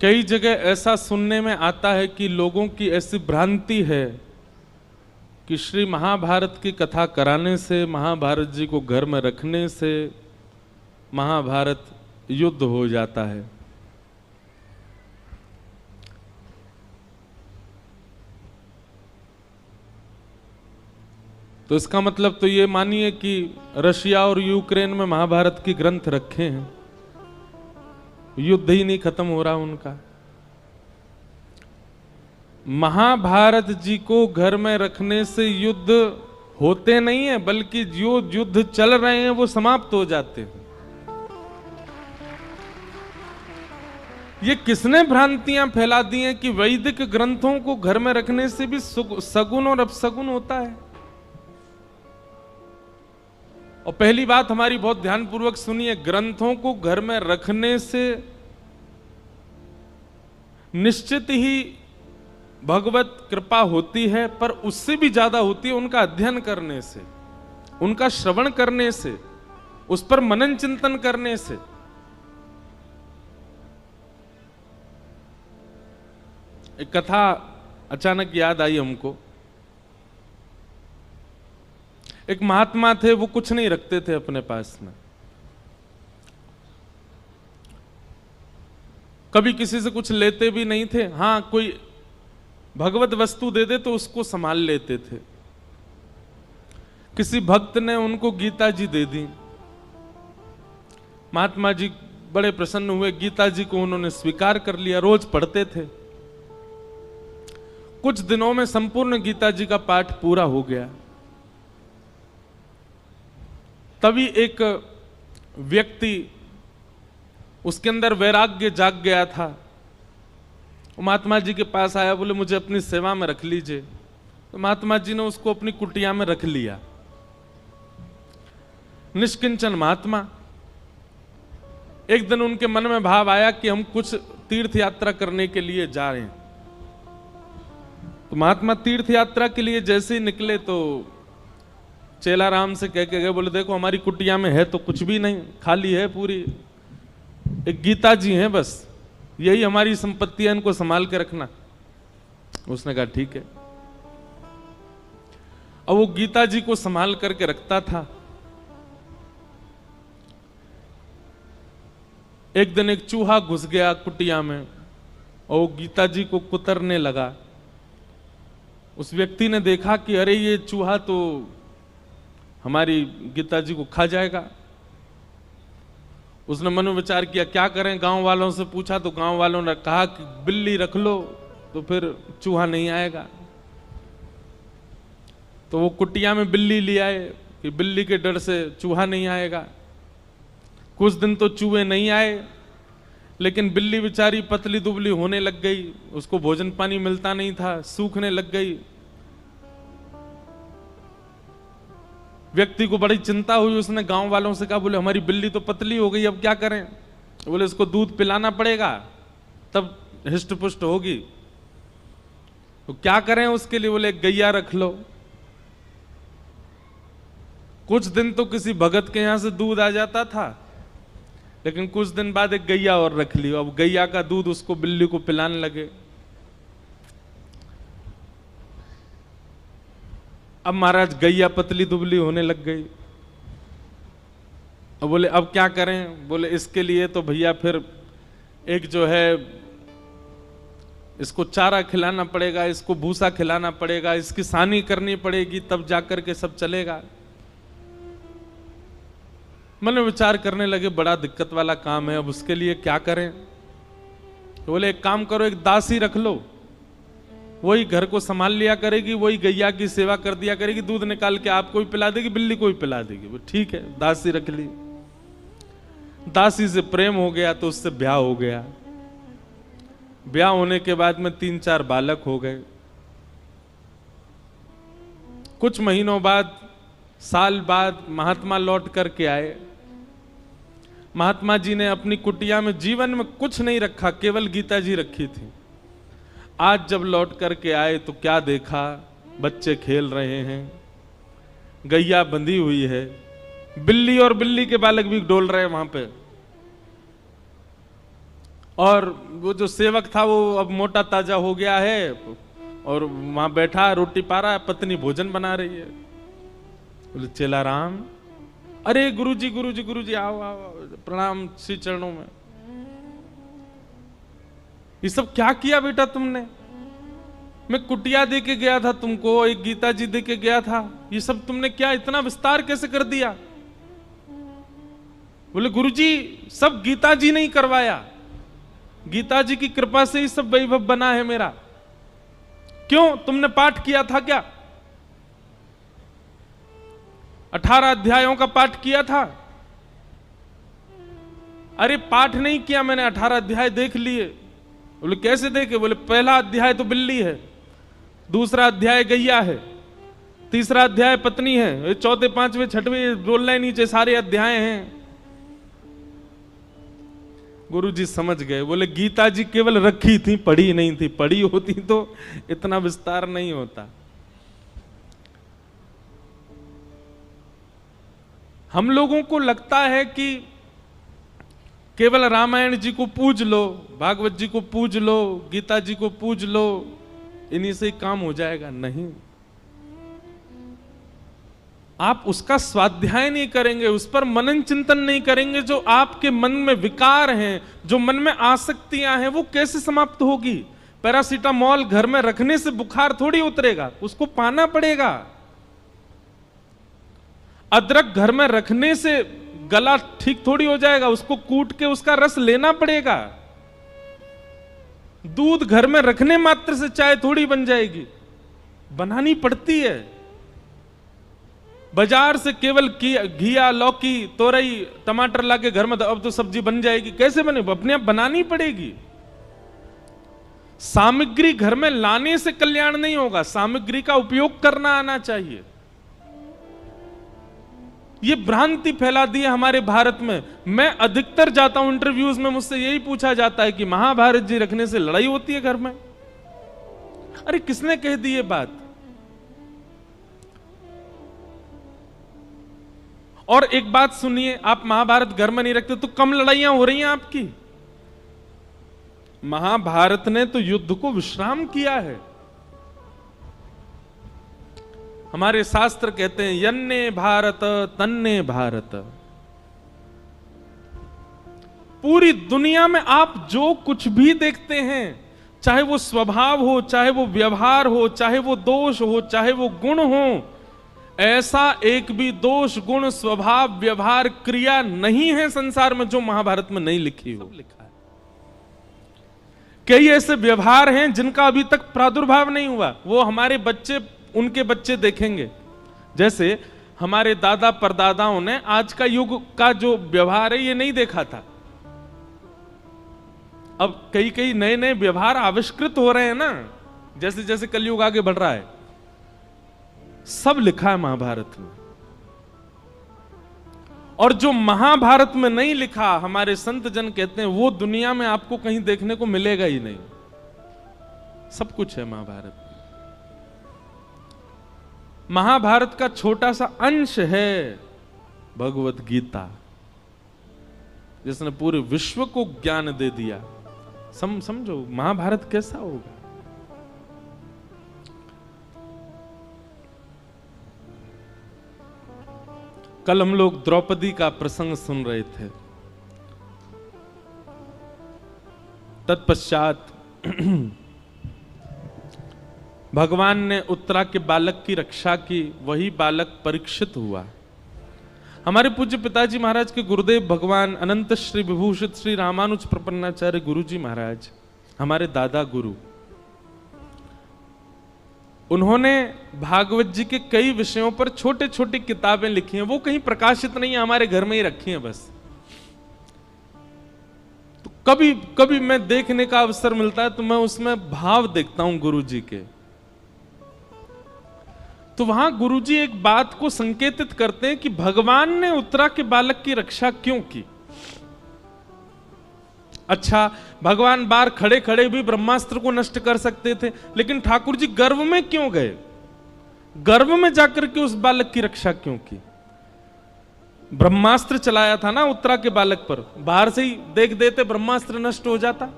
कई जगह ऐसा सुनने में आता है कि लोगों की ऐसी भ्रांति है कि श्री महाभारत की कथा कराने से, महाभारत जी को घर में रखने से महाभारत युद्ध हो जाता है। तो इसका मतलब तो ये मानिए कि रशिया और यूक्रेन में महाभारत की ग्रंथ रखे हैं, युद्ध ही नहीं खत्म हो रहा उनका। महाभारत जी को घर में रखने से युद्ध होते नहीं है, बल्कि जो युद्ध चल रहे हैं वो समाप्त हो जाते हैं। ये किसने भ्रांतियां फैला दी हैं कि वैदिक ग्रंथों को घर में रखने से भी सगुन और अपसगुन होता है। और पहली बात हमारी बहुत ध्यानपूर्वक सुनिए, ग्रंथों को घर में रखने से निश्चित ही भगवत कृपा होती है, पर उससे भी ज्यादा होती है उनका अध्ययन करने से, उनका श्रवण करने से, उस पर मनन चिंतन करने से। एक कथा अचानक याद आई हमको। एक महात्मा थे, वो कुछ नहीं रखते थे अपने पास में, कभी किसी से कुछ लेते भी नहीं थे। हां, कोई भगवत वस्तु दे दे तो उसको संभाल लेते थे। किसी भक्त ने उनको गीता जी दे दी, महात्मा जी बड़े प्रसन्न हुए, गीता जी को उन्होंने स्वीकार कर लिया, रोज पढ़ते थे। कुछ दिनों में संपूर्ण गीता जी का पाठ पूरा हो गया। तभी एक व्यक्ति, उसके अंदर वैराग्य जाग गया था, महात्मा जी के पास आया, बोले मुझे अपनी सेवा में रख लीजिए। तो महात्मा जी ने उसको अपनी कुटिया में रख लिया। निष्किंचन महात्मा। एक दिन उनके मन में भाव आया कि हम कुछ तीर्थ यात्रा करने के लिए जा रहे हैं। तो महात्मा तीर्थ यात्रा के लिए जैसे ही निकले तो चेलाराम से कह के गए, बोले देखो हमारी कुटिया में है तो कुछ भी नहीं, खाली है पूरी, एक गीता जी हैं बस, यही हमारी संपत्ति है, इनको संभाल के रखना। उसने कहा ठीक है। अब वो गीता जी को संभाल करके रखता था। एक दिन एक चूहा घुस गया कुटिया में और वो गीता जी को कुतरने लगा। उस व्यक्ति ने देखा कि अरे ये चूहा तो हमारी गीता जी को खा जाएगा। उसने मनोविचार किया क्या करें, गांव वालों से पूछा तो गांव वालों ने कहा कि बिल्ली रख लो तो फिर चूहा नहीं आएगा। तो वो कुटिया में बिल्ली ले आए कि बिल्ली के डर से चूहा नहीं आएगा। कुछ दिन तो चूहे नहीं आए, लेकिन बिल्ली बेचारी पतली दुबली होने लग गई, उसको भोजन पानी मिलता नहीं था, सूखने लग गई। व्यक्ति को बड़ी चिंता हुई, उसने गांव वालों से कहा, बोले हमारी बिल्ली तो पतली हो गई, अब क्या करें? बोले इसको दूध पिलाना पड़ेगा तब हिष्ट पुष्ट होगी। तो क्या करें उसके लिए? बोले गैया रख लो। कुछ दिन तो किसी भगत के यहां से दूध आ जाता था, लेकिन कुछ दिन बाद एक गैया और रख ली। अब गैया का दूध उसको बिल्ली को पिलाने लगे। अब महाराज गैया पतली दुबली होने लग गई। अब बोले अब क्या करें? बोले इसके लिए तो भैया फिर एक जो है इसको चारा खिलाना पड़ेगा, इसको भूसा खिलाना पड़ेगा, इसकी सानी करनी पड़ेगी, तब जाकर के सब चलेगा। मैंने विचार करने लगे बड़ा दिक्कत वाला काम है, अब उसके लिए क्या करें? तो बोले एक काम करो, एक दासी रख लो, वही घर को संभाल लिया करेगी, वही गैया की सेवा कर दिया करेगी, दूध निकाल के आपको भी पिला देगी, बिल्ली को भी पिला देगी। ठीक है, दासी रख ली। दासी से प्रेम हो गया तो उससे ब्याह हो गया। ब्याह होने के बाद में 3-4 बालक हो गए। कुछ महीनों बाद, साल बाद महात्मा लौट करके आए। महात्मा जी ने अपनी कुटिया में जीवन में कुछ नहीं रखा, केवल गीता जी रखी थी। आज जब लौट करके आए तो क्या देखा, बच्चे खेल रहे हैं, गैया बंधी हुई है, बिल्ली और बिल्ली के बालक भी डोल रहे हैं वहां पे। और वो जो सेवक था वो अब मोटा ताजा हो गया है और वहां बैठा रोटी पा रहा है, पत्नी भोजन बना रही है। बोले चेला राम, अरे गुरुजी गुरुजी गुरुजी आओ आओ, प्रणाम श्री चरणों में। ये सब क्या किया बेटा तुमने? मैं कुटिया दे के गया था तुमको, एक गीता जी दे के गया था, ये सब तुमने क्या इतना विस्तार कैसे कर दिया? बोले गुरुजी सब गीता जी ने ही करवाया, गीता जी की कृपा से ही सब वैभव बना है मेरा। क्यों, तुमने पाठ किया था क्या? 18 अध्यायों का पाठ किया था? अरे पाठ नहीं किया मैंने, 18 अध्याय देख लिए। बोले कैसे देखे? बोले पहला अध्याय तो बिल्ली है, दूसरा अध्याय गैया है, तीसरा अध्याय पत्नी है, चौथे पांचवें छठवें बोल रहे नीचे सारे अध्याय हैं। गुरुजी समझ गए, बोले गीता जी केवल रखी थी, पढ़ी नहीं थी, पढ़ी होती तो इतना विस्तार नहीं होता। हम लोगों को लगता है कि केवल रामायण जी को पूज लो, भागवत जी को पूज लो, गीता जी को पूज लो, इन्हीं से काम हो जाएगा। नहीं, आप उसका स्वाध्याय नहीं करेंगे, उस पर मनन चिंतन नहीं करेंगे, जो आपके मन में विकार हैं, जो मन में आसक्तियां हैं, वो कैसे समाप्त होगी? पैरासीटामोल घर में रखने से बुखार थोड़ी उतरेगा, उसको पाना पड़ेगा। अदरक घर में रखने से गला ठीक थोड़ी हो जाएगा, उसको कूट के उसका रस लेना पड़ेगा। दूध घर में रखने मात्र से चाय थोड़ी बन जाएगी, बनानी पड़ती है। बाजार से केवल घिया, लौकी, तोरई, टमाटर लाके घर में अब तो सब्जी बन जाएगी, कैसे बने? अपने आप बनानी पड़ेगी। सामग्री घर में लाने से कल्याण नहीं होगा, सामग्री का उपयोग करना आना चाहिए। ये भ्रांति फैला दी है हमारे भारत में। मैं अधिकतर जाता हूं इंटरव्यूज में, मुझसे यही पूछा जाता है कि महाभारत जी रखने से लड़ाई होती है घर में। अरे किसने कह दी ये बात? और एक बात सुनिए, आप महाभारत घर में नहीं रखते तो कम लड़ाइयां हो रही हैं आपकी। महाभारत ने तो युद्ध को विश्राम किया है। हमारे शास्त्र कहते हैं यन्ने भारत तन्ने भारत। पूरी दुनिया में आप जो कुछ भी देखते हैं, चाहे वो स्वभाव हो, चाहे वो व्यवहार हो, चाहे वो दोष हो, चाहे वो गुण हो, ऐसा एक भी दोष, गुण, स्वभाव, व्यवहार, क्रिया नहीं है संसार में जो महाभारत में नहीं लिखी हो। लिखा है। कई ऐसे व्यवहार हैं जिनका अभी तक प्रादुर्भाव नहीं हुआ, वो हमारे बच्चे, उनके बच्चे देखेंगे। जैसे हमारे दादा परदादाओं ने आज का युग का जो व्यवहार है ये नहीं देखा था। अब कई कई नए नए व्यवहार आविष्कृत हो रहे हैं ना, जैसे जैसे कलयुग आगे बढ़ रहा है। सब लिखा है महाभारत में। और जो महाभारत में नहीं लिखा, हमारे संत जन कहते हैं वो दुनिया में आपको कहीं देखने को मिलेगा ही नहीं। सब कुछ है महाभारत में। महाभारत का छोटा सा अंश है भगवत गीता, जिसने पूरे विश्व को ज्ञान दे दिया। समझो महाभारत कैसा होगा। कल हम लोग द्रौपदी का प्रसंग सुन रहे थे। तत्पश्चात भगवान ने उत्तरा के बालक की रक्षा की, वही बालक परीक्षित हुआ। हमारे पूज्य पिताजी महाराज के गुरुदेव भगवान अनंत श्री विभूषित श्री रामानुज प्रपन्नाचार्य गुरु जी महाराज, हमारे दादा गुरु, उन्होंने भागवत जी के कई विषयों पर छोटे छोटे किताबें लिखी हैं। वो कहीं प्रकाशित नहीं है, हमारे घर में ही रखी हैं बस। तो कभी कभी मैं देखने का अवसर मिलता है तो मैं उसमें भाव देखता हूं गुरु जी के। तो वहां गुरुजी एक बात को संकेतित करते हैं कि भगवान ने उत्तरा के बालक की रक्षा क्यों की। अच्छा, भगवान बाहर खड़े खड़े भी ब्रह्मास्त्र को नष्ट कर सकते थे, लेकिन ठाकुर जी गर्भ में क्यों गए? गर्भ में जाकर के उस बालक की रक्षा क्यों की? ब्रह्मास्त्र चलाया था ना उत्तरा के बालक पर, बाहर से ही देख देते ब्रह्मास्त्र नष्ट हो जाता।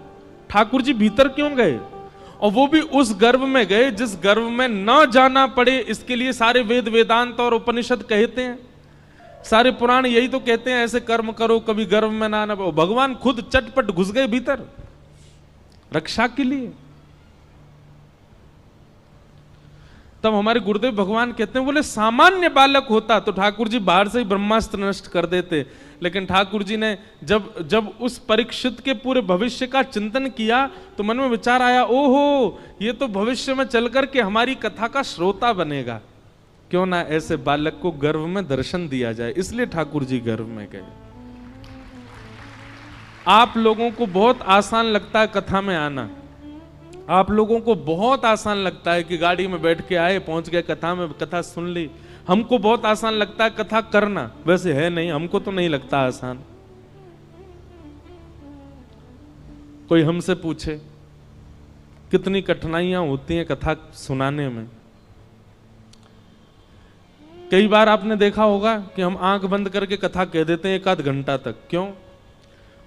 ठाकुर जी भीतर क्यों गए? और वो भी उस गर्भ में गए जिस गर्भ में न जाना पड़े, इसके लिए सारे वेद वेदांत और उपनिषद कहते हैं, सारे पुराण यही तो कहते हैं, ऐसे कर्म करो कभी गर्भ में ना आना। भगवान खुद चटपट घुस गए भीतर रक्षा के लिए। तब हमारे गुरुदेव भगवान कहते हैं, बोले सामान्य बालक होता तो ठाकुर जी बाहर से ही ब्रह्मास्त्र नष्ट कर देते, लेकिन ठाकुर जी ने जब उस परीक्षित के पूरे भविष्य का चिंतन किया तो मन में विचार आया, ओहो ये तो भविष्य में चल करके हमारी कथा का श्रोता बनेगा, क्यों ना ऐसे बालक को गर्भ में दर्शन दिया जाए। इसलिए ठाकुर जी गर्भ में गए। आप लोगों को बहुत आसान लगता है कथा में आना, आप लोगों को बहुत आसान लगता है कि गाड़ी में बैठ के आए, पहुंच गए कथा में, कथा सुन ली। हमको बहुत आसान लगता है कथा करना, वैसे है नहीं, हमको तो नहीं लगता आसान। कोई हमसे पूछे कितनी कठिनाइयां होती हैं कथा सुनाने में। कई बार आपने देखा होगा कि हम आंख बंद करके कथा कह देते हैं 1 आध घंटा तक। क्यों?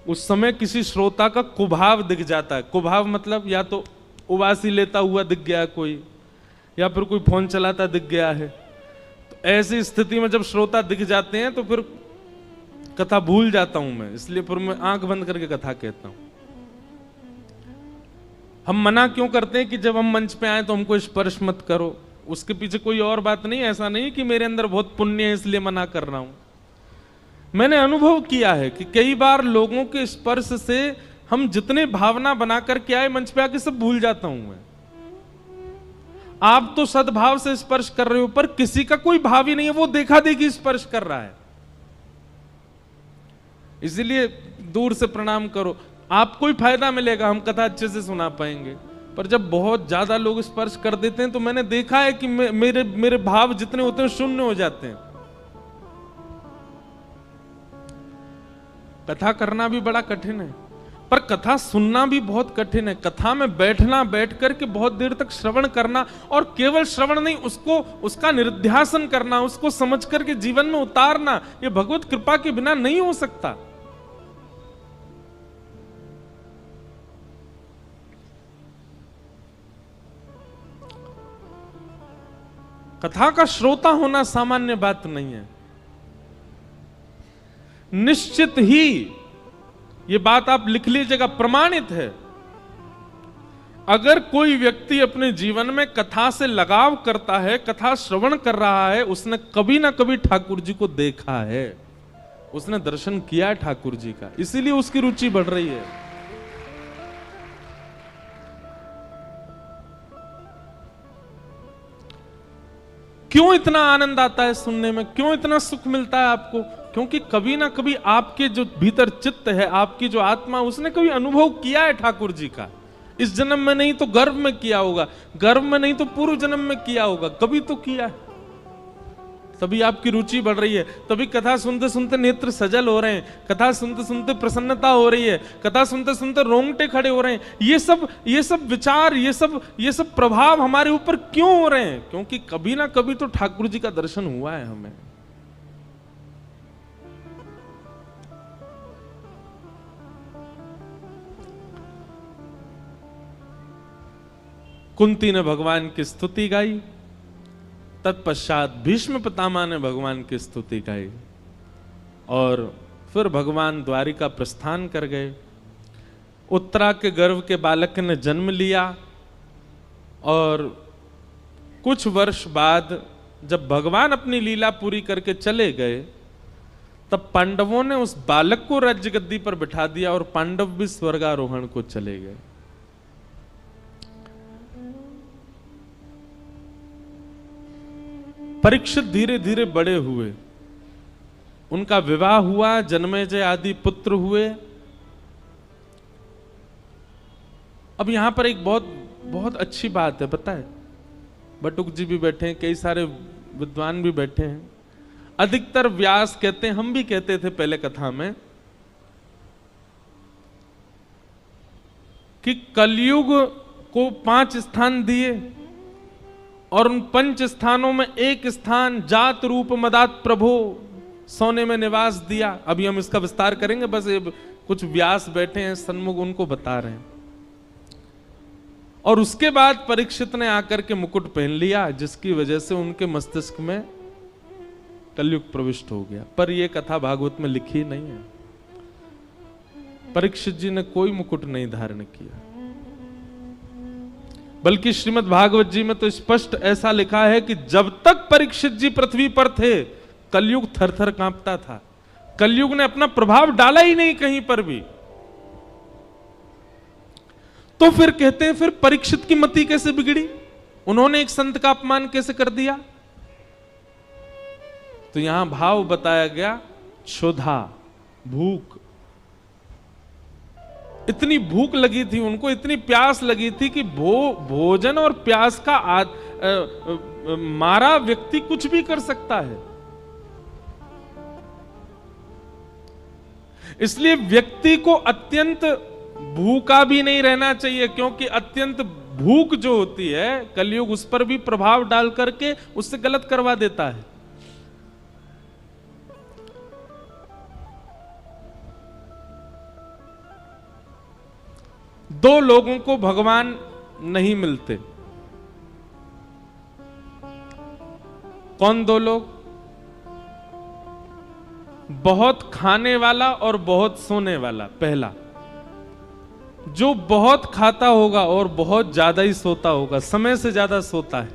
उस समय किसी श्रोता का कुभाव दिख जाता है। कुभाव मतलब या तो उबासी लेता हुआ दिख गया कोई, या फिर कोई फोन चलाता दिख गया है। तो ऐसी स्थिति में जब श्रोता दिख जाते हैं तो फिर कथा भूल जाता हूं मैं, इसलिए फिर मैं आंख बंद करके कथा कहता हूं। हम मना क्यों करते हैं कि जब हम मंच पे आए तो हमको स्पर्श मत करो? उसके पीछे कोई और बात नहीं, ऐसा नहीं कि मेरे अंदर बहुत पुण्य है इसलिए मना कर रहा हूं। मैंने अनुभव किया है कि कई बार लोगों के स्पर्श से हम जितने भावना बना करके आए मंच पे आके सब भूल जाता हूं मैं। आप तो सद्भाव से स्पर्श कर रहे हो, पर किसी का कोई भाव ही नहीं है, वो देखा देखी स्पर्श कर रहा है। इसीलिए दूर से प्रणाम करो, आपको ही फायदा मिलेगा, हम कथा अच्छे से सुना पाएंगे। पर जब बहुत ज्यादा लोग स्पर्श कर देते हैं तो मैंने देखा है कि मेरे भाव जितने होते हैं शून्य हो जाते हैं। कथा करना भी बड़ा कठिन है, पर कथा सुनना भी बहुत कठिन है। कथा में बैठना, बैठ करके बहुत देर तक श्रवण करना, और केवल श्रवण नहीं, उसका निरुध्यासन करना, उसको समझ करके जीवन में उतारना, ये भगवत कृपा के बिना नहीं हो सकता। कथा का श्रोता होना सामान्य बात नहीं है। निश्चित ही ये बात आप लिख लीजिएगा, प्रमाणित है। अगर कोई व्यक्ति अपने जीवन में कथा से लगाव करता है, कथा श्रवण कर रहा है, उसने कभी ना कभी ठाकुर जी को देखा है, उसने दर्शन किया है ठाकुर जी का, इसीलिए उसकी रुचि बढ़ रही है। क्यों इतना आनंद आता है सुनने में? क्यों इतना सुख मिलता है आपको? क्योंकि कभी ना कभी आपके जो भीतर चित्त है, आपकी जो आत्मा, उसने कभी अनुभव किया है ठाकुर जी का। इस जन्म में नहीं तो गर्भ में किया होगा, गर्भ में नहीं तो पूर्व जन्म में किया होगा, कभी तो किया है। तभी आपकी रुचि बढ़ रही है, तभी कथा सुनते सुनते नेत्र सजल हो रहे हैं, कथा सुनते सुनते प्रसन्नता हो रही है, कथा सुनते सुनते रोंगटे खड़े हो रहे हैं। ये सब विचार, ये सब प्रभाव हमारे ऊपर क्यों हो रहे हैं? क्योंकि कभी ना कभी तो ठाकुर जी का दर्शन हुआ है हमें। कुंती ने भगवान की स्तुति गाई, तत्पश्चात भीष्म पितामह ने भगवान की स्तुति गाई, और फिर भगवान द्वारिका प्रस्थान कर गए। उत्तरा के गर्भ के बालक ने जन्म लिया, और कुछ वर्ष बाद जब भगवान अपनी लीला पूरी करके चले गए, तब पांडवों ने उस बालक को राज्य गद्दी पर बिठा दिया, और पांडव भी स्वर्गारोहण को चले गए। परीक्षित धीरे धीरे बड़े हुए, उनका विवाह हुआ, जन्मेजय आदि पुत्र हुए। अब यहां पर एक बहुत अच्छी बात है, पता है? बटुक जी भी बैठे हैं, कई सारे विद्वान भी बैठे हैं। अधिकतर व्यास कहते हैं, हम भी कहते थे पहले कथा में, कि कलयुग को 5 स्थान दिए, और उन 5 स्थानों में एक स्थान जात रूप मदात प्रभो, सोने में निवास दिया। अभी हम इसका विस्तार करेंगे, बस ये कुछ व्यास बैठे हैं सन्मुख, उनको बता रहे हैं। और उसके बाद परीक्षित ने आकर के मुकुट पहन लिया, जिसकी वजह से उनके मस्तिष्क में कलयुग प्रविष्ट हो गया। पर यह कथा भागवत में लिखी नहीं है। परीक्षित जी ने कोई मुकुट नहीं धारण किया, बल्कि श्रीमद् भागवत जी में तो स्पष्ट ऐसा लिखा है कि जब तक परीक्षित जी पृथ्वी पर थे, कलयुग थर-थर कांपता था। कलयुग ने अपना प्रभाव डाला ही नहीं कहीं पर भी। तो फिर कहते हैं, फिर परीक्षित की मति कैसे बिगड़ी? उन्होंने एक संत का अपमान कैसे कर दिया? तो यहां भाव बताया गया, क्षुधा, भूख। इतनी भूख लगी थी उनको, इतनी प्यास लगी थी कि भोजन और प्यास का मारा व्यक्ति कुछ भी कर सकता है। इसलिए व्यक्ति को अत्यंत भूखा भी नहीं रहना चाहिए, क्योंकि अत्यंत भूख जो होती है, कलयुग उस पर भी प्रभाव डाल करके उससे गलत करवा देता है। दो लोगों को भगवान नहीं मिलते। कौन दो लोग? बहुत खाने वाला और बहुत सोने वाला। पहला, जो बहुत खाता होगा और बहुत ज्यादा ही सोता होगा, समय से ज्यादा सोता है।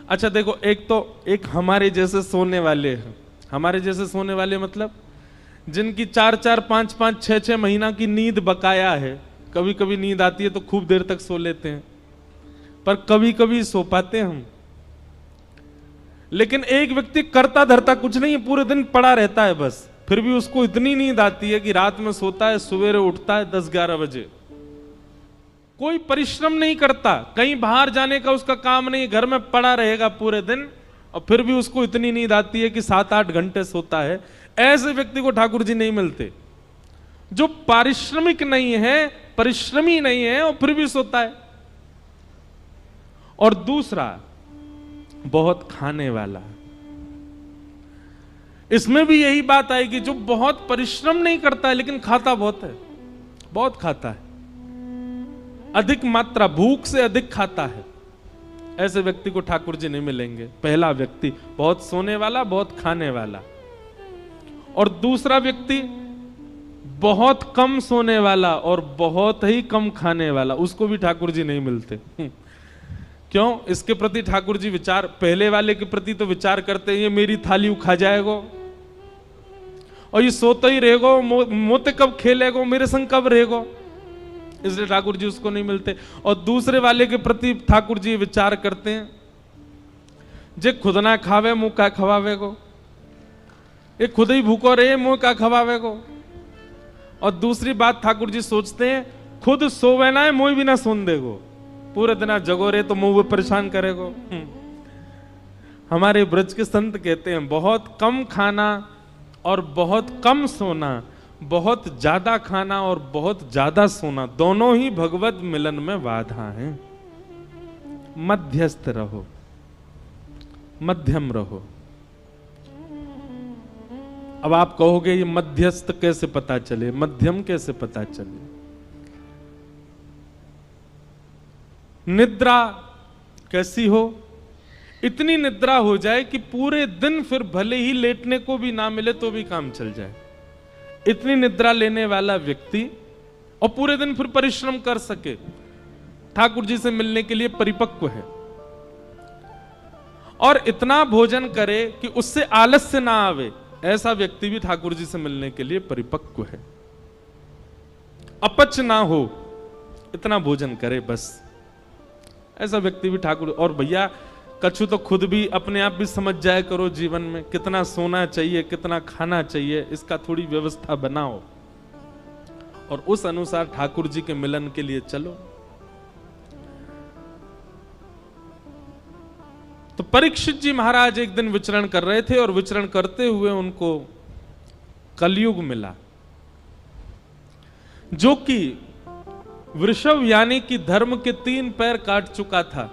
अच्छा देखो, एक हमारे जैसे सोने वाले हैं। हमारे जैसे सोने वाले मतलब जिनकी 4-4, 5-5, 6-6 महीना की नींद बकाया है। कभी कभी नींद आती है तो खूब देर तक सो लेते हैं, पर कभी कभी सो पाते हैं हम। लेकिन एक व्यक्ति करता धरता कुछ नहीं है, पूरे दिन पड़ा रहता है बस, फिर भी उसको इतनी नींद आती है कि रात में सोता है, सवेरे उठता है 10-11 बजे। कोई परिश्रम नहीं करता, कहीं बाहर जाने का उसका काम नहीं, घर में पड़ा रहेगा पूरे दिन, और फिर भी उसको इतनी नींद आती है कि 7-8 घंटे सोता है। ऐसे व्यक्ति को ठाकुर जी नहीं मिलते, जो पारिश्रमिक नहीं है, परिश्रमी नहीं है और फिर भी सोता है। और दूसरा, बहुत खाने वाला। इसमें भी यही बात आएगी, जो बहुत परिश्रम नहीं करता है लेकिन खाता बहुत है, बहुत खाता है, अधिक मात्रा, भूख से अधिक खाता है। ऐसे व्यक्ति को ठाकुर जी नहीं मिलेंगे। पहला व्यक्ति बहुत सोने वाला, बहुत खाने वाला। और दूसरा व्यक्ति बहुत कम सोने वाला और बहुत ही कम खाने वाला, उसको भी ठाकुर जी नहीं मिलते। क्यों? इसके प्रति ठाकुर जी विचार, पहले वाले के प्रति तो विचार करते हैं, ये मेरी थाली खा जाएगो और ये सोता ही रहेगो, मोते कब खेलेगो, मेरे संग कब रहेगो, इसलिए ठाकुर जी उसको नहीं मिलते। और दूसरे वाले के प्रति ठाकुर जी विचार करते हैं, जे खुद ना खावे मुंह का खवावेगो, ये खुद ही भूखो रहे मुंह का खवावेगो। और दूसरी बात ठाकुर जी सोचते हैं, खुद सोवे ना है मुंह भी ना सोन देगो, पूरे दिन जगो रहे तो मुंह परेशान करेगो। हमारे ब्रज के संत कहते हैं, बहुत कम खाना और बहुत कम सोना, बहुत ज्यादा खाना और बहुत ज्यादा सोना, दोनों ही भगवत मिलन में बाधा हैं। मध्यस्थ रहो, मध्यम रहो। अब आप कहोगे ये मध्यस्थ कैसे पता चले, मध्यम कैसे पता चले? निद्रा कैसी हो? इतनी निद्रा हो जाए कि पूरे दिन फिर भले ही लेटने को भी ना मिले तो भी काम चल जाए, इतनी निद्रा लेने वाला व्यक्ति, और पूरे दिन फिर परिश्रम कर सके, ठाकुर जी से मिलने के लिए परिपक्व है। और इतना भोजन करे कि उससे आलस्य ना आवे, ऐसा व्यक्ति भी ठाकुर जी से मिलने के लिए परिपक्व है। अपच ना हो, इतना भोजन करे बस, ऐसा व्यक्ति भी ठाकुर। और भैया कछु तो खुद भी अपने आप भी समझ जाया करो, जीवन में कितना सोना चाहिए, कितना खाना चाहिए, इसका थोड़ी व्यवस्था बनाओ और उस अनुसार ठाकुर जी के मिलन के लिए चलो। तो परीक्षित जी महाराज एक दिन विचरण कर रहे थे और विचरण करते हुए उनको कलयुग मिला, जो कि वृषभ यानी कि धर्म के 3 पैर काट चुका था।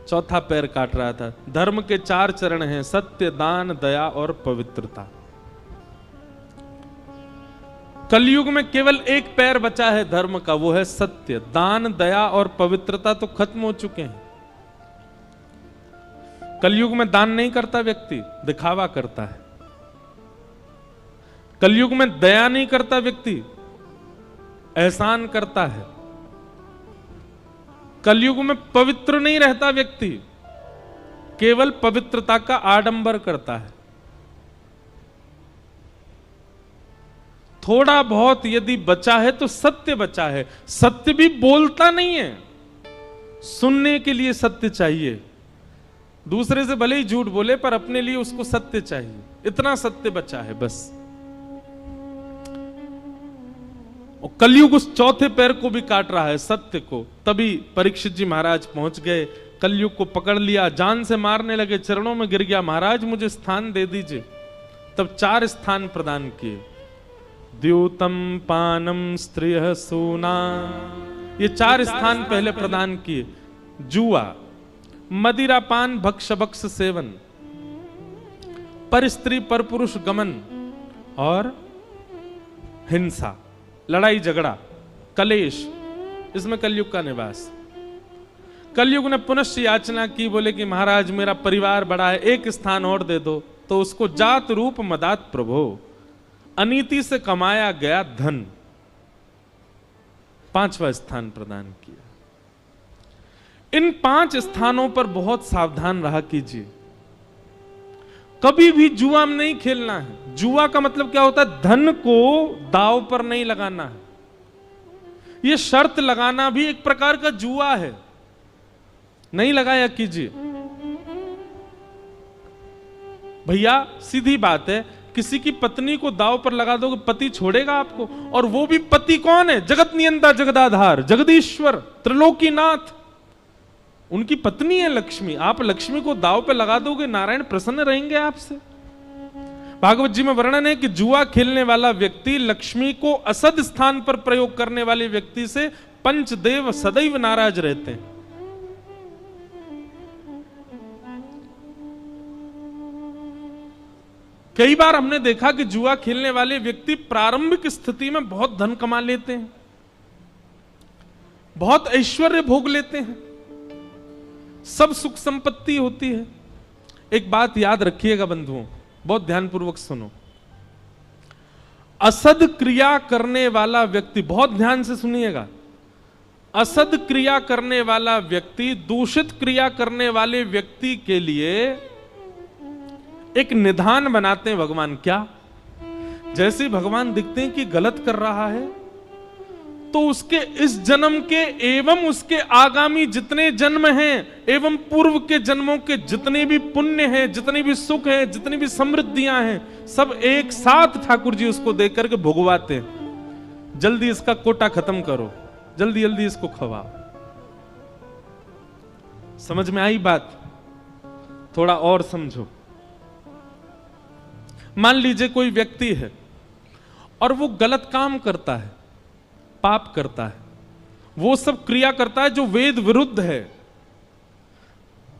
चौथा पैर काट रहा था। धर्म के 4 चरण हैं, सत्य, दान, दया और पवित्रता। कलयुग में केवल एक पैर बचा है धर्म का, वो है सत्य। दान, दया और पवित्रता तो खत्म हो चुके हैं। कलयुग में दान नहीं करता व्यक्ति, दिखावा करता है। कलयुग में दया नहीं करता व्यक्ति, एहसान करता है। कलयुग में पवित्र नहीं रहता व्यक्ति, केवल पवित्रता का आडंबर करता है। थोड़ा बहुत यदि बचा है तो सत्य बचा है। सत्य भी बोलता नहीं है, सुनने के लिए सत्य चाहिए। दूसरे से भले ही झूठ बोले पर अपने लिए उसको सत्य चाहिए, इतना सत्य बचा है बस। और कलयुग उस चौथे पैर को भी काट रहा है, सत्य को। तभी परीक्षित जी महाराज पहुंच गए, कलयुग को पकड़ लिया, जान से मारने लगे, चरणों में गिर गया, महाराज मुझे स्थान दे दीजिए। तब 4 स्थान प्रदान किए, द्यूतम, पानम, स्त्रिय, सूना, ये 4 स्थान पहले प्रदान किए। जुआ, मदिरापान, भक्ष भक्ष सेवन, पर स्त्री पर पुरुष गमन और हिंसा, लड़ाई झगड़ा, कलेश, इसमें कलयुग का निवास। कलयुग ने पुनश्च याचना की, बोले कि महाराज मेरा परिवार बड़ा है, एक स्थान और दे दो। तो उसको जात रूप मदात प्रभो, अनीति से कमाया गया धन, 5वां स्थान प्रदान किया। इन 5 स्थानों पर बहुत सावधान रहा कीजिए। कभी भी जुआ में नहीं खेलना है। जुआ का मतलब क्या होता है? धन को दांव पर नहीं लगाना है। यह शर्त लगाना भी एक प्रकार का जुआ है, नहीं लगाया कीजिए भैया। सीधी बात है, किसी की पत्नी को दांव पर लगा दोगे, पति छोड़ेगा आपको। और वो भी पति कौन है? जगत नियंता, जगदाधार, जगदीश्वर, त्रिलोकीनाथ, उनकी पत्नी है लक्ष्मी। आप लक्ष्मी को दांव पे लगा दोगे, नारायण प्रसन्न रहेंगे आपसे। भागवत जी में वर्णन है कि जुआ खेलने वाला व्यक्ति लक्ष्मी को असद स्थान पर प्रयोग करने वाले व्यक्ति से पंचदेव सदैव नाराज रहते हैं। कई बार हमने देखा कि जुआ खेलने वाले व्यक्ति प्रारंभिक स्थिति में बहुत धन कमा लेते हैं, बहुत ऐश्वर्य भोग लेते हैं, सब सुख संपत्ति होती है। एक बात याद रखिएगा बंधुओं, बहुत ध्यानपूर्वक सुनो। असद क्रिया करने वाला व्यक्ति, बहुत ध्यान से सुनिएगा, असद क्रिया करने वाला व्यक्ति दूषित क्रिया करने वाले व्यक्ति के लिए एक निधान बनाते हैं भगवान। क्या? जैसे भगवान दिखते हैं कि गलत कर रहा है, तो उसके इस जन्म के एवं उसके आगामी जितने जन्म हैं एवं पूर्व के जन्मों के जितने भी पुण्य हैं, जितने भी सुख हैं, जितनी भी समृद्धियां हैं, सब एक साथ ठाकुर जी उसको देख करके भुगवाते हैं। जल्दी इसका कोटा खत्म करो, जल्दी जल्दी इसको खवाओ। समझ में आई बात? थोड़ा और समझो। मान लीजिए कोई व्यक्ति है और वो गलत काम करता है, पाप करता है, वो सब क्रिया करता है जो वेद विरुद्ध है।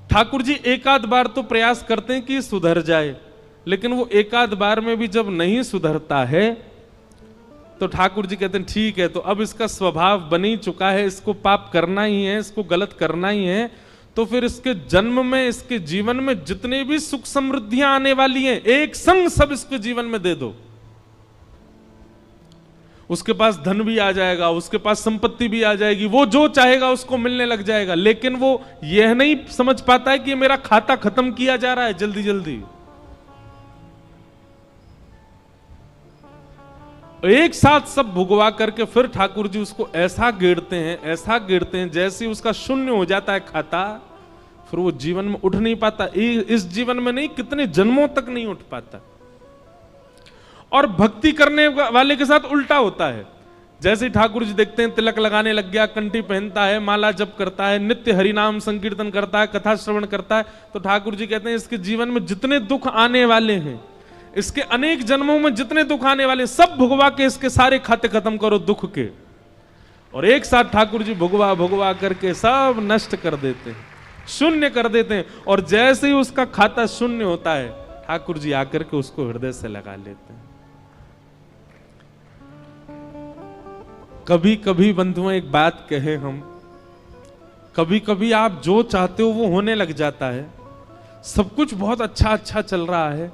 ठाकुर जी एकाध बार तो प्रयास करते हैं कि सुधर जाए, लेकिन वो एकाध बार में भी जब नहीं सुधरता है तो ठाकुर जी कहते हैं ठीक है, तो अब इसका स्वभाव बन ही चुका है, इसको पाप करना ही है, इसको गलत करना ही है, तो फिर इसके जन्म में, इसके जीवन में जितने भी सुख समृद्धियां आने वाली हैं, एक संग सब इसके जीवन में दे दो। उसके पास धन भी आ जाएगा, उसके पास संपत्ति भी आ जाएगी, वो जो चाहेगा उसको मिलने लग जाएगा। लेकिन वो यह नहीं समझ पाता है कि मेरा खाता खत्म किया जा रहा है जल्दी जल्दी। एक साथ सब भुगवा करके फिर ठाकुर जी उसको ऐसा गिरते हैं, ऐसा गिरते हैं, जैसे उसका शून्य हो जाता है खाता, फिर वो जीवन में उठ नहीं पाता। इस जीवन में नहीं, कितने जन्मों तक नहीं उठ पाता। और भक्ति करने वाले के साथ उल्टा होता है। जैसे ठाकुर जी देखते हैं तिलक लगाने लग गया, कंठी पहनता है, माला जप करता है, नित्य हरिनाम संकीर्तन करता है, कथा श्रवण करता है, तो ठाकुर जी कहते हैं इसके जीवन में जितने दुख आने वाले हैं, इसके अनेक जन्मों में जितने दुख आने वाले, सब भुगवा के इसके सारे खाते खत्म करो दुख के। और एक साथ ठाकुर जी भुगवा भुगवा करके सब नष्ट कर देते हैं। शून्य कर देते हैं। और जैसे ही उसका खाता शून्य होता है, ठाकुर जी आकर के उसको हृदय से लगा लेते हैं। कभी कभी बंधुओं एक बात कहे हम, कभी कभी आप जो चाहते हो वो होने लग जाता है, सब कुछ बहुत अच्छा अच्छा चल रहा है,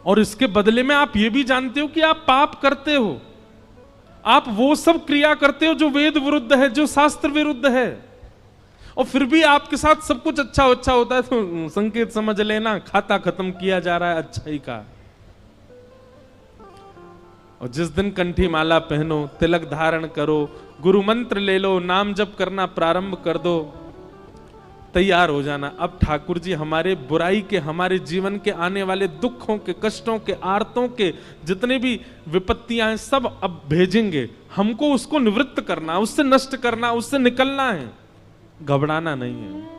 और इसके बदले में आप ये भी जानते हो कि आप पाप करते हो, आप वो सब क्रिया करते हो जो वेद विरुद्ध है, जो शास्त्र विरुद्ध है, और फिर भी आपके साथ सब कुछ अच्छा होता है, तो संकेत समझ लेना खाता खत्म किया जा रहा है अच्छाई का। और जिस दिन कंठी माला पहनो, तिलक धारण करो, गुरु मंत्र ले लो, नाम जप करना प्रारंभ कर दो, तैयार हो जाना। अब ठाकुर जी हमारे बुराई के, हमारे जीवन के आने वाले दुखों के, कष्टों के, आर्तों के जितने भी विपत्तियां हैं सब अब भेजेंगे। हमको उसको निवृत्त करना, उससे नष्ट करना, उससे निकलना है, घबराना नहीं है।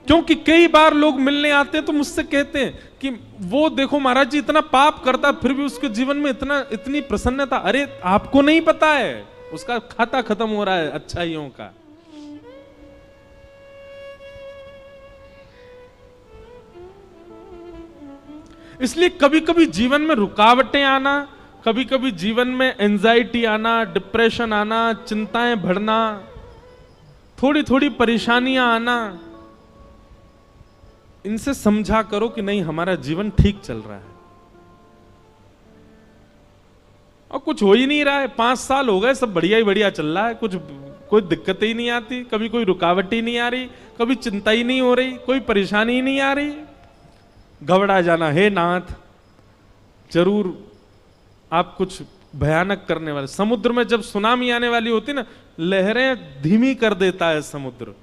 क्योंकि कई बार लोग मिलने आते हैं तो मुझसे कहते हैं कि वो देखो महाराज जी इतना पाप करता फिर भी उसके जीवन में इतनी प्रसन्नता। अरे आपको नहीं पता है, उसका खाता खत्म हो रहा है अच्छाइयों का। इसलिए कभी कभी जीवन में रुकावटें आना, कभी कभी जीवन में एंजाइटी आना, डिप्रेशन आना, चिंताएं बढ़ना, थोड़ी थोड़ी परेशानियां आना, इनसे समझा करो कि नहीं हमारा जीवन ठीक चल रहा है और कुछ हो ही नहीं रहा है। 5 साल हो गए, सब बढ़िया ही बढ़िया चल रहा है, कुछ कोई दिक्कत ही नहीं आती, कभी कोई रुकावट ही नहीं आ रही, कभी चिंता ही नहीं हो रही, कोई परेशानी ही नहीं आ रही। घबरा जाना, हे नाथ जरूर आप कुछ भयानक करने वाले। समुद्र में जब सुनामी आने वाली होती ना, लहरें धीमी कर देता है समुद्र,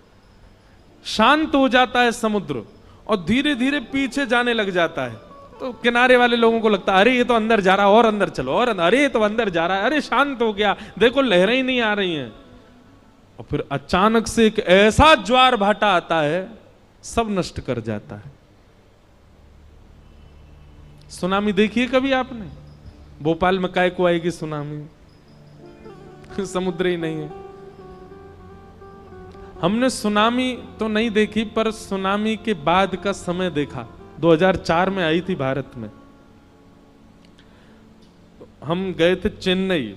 शांत हो जाता है समुद्र और धीरे धीरे पीछे जाने लग जाता है। तो किनारे वाले लोगों को लगता है अरे ये तो अंदर जा रहा है, और अंदर चलो, और अरे ये तो अंदर जा रहा है, अरे शांत हो गया, देखो लहरें ही नहीं आ रही हैं। और फिर अचानक से एक ऐसा ज्वार भाटा आता है, सब नष्ट कर जाता है। सुनामी देखी है कभी आपने? भोपाल में काय को आएगी सुनामी, समुद्र ही नहीं है। हमने सुनामी तो नहीं देखी, पर सुनामी के बाद का समय देखा। 2004 में आई थी भारत में, हम गए थे चेन्नई,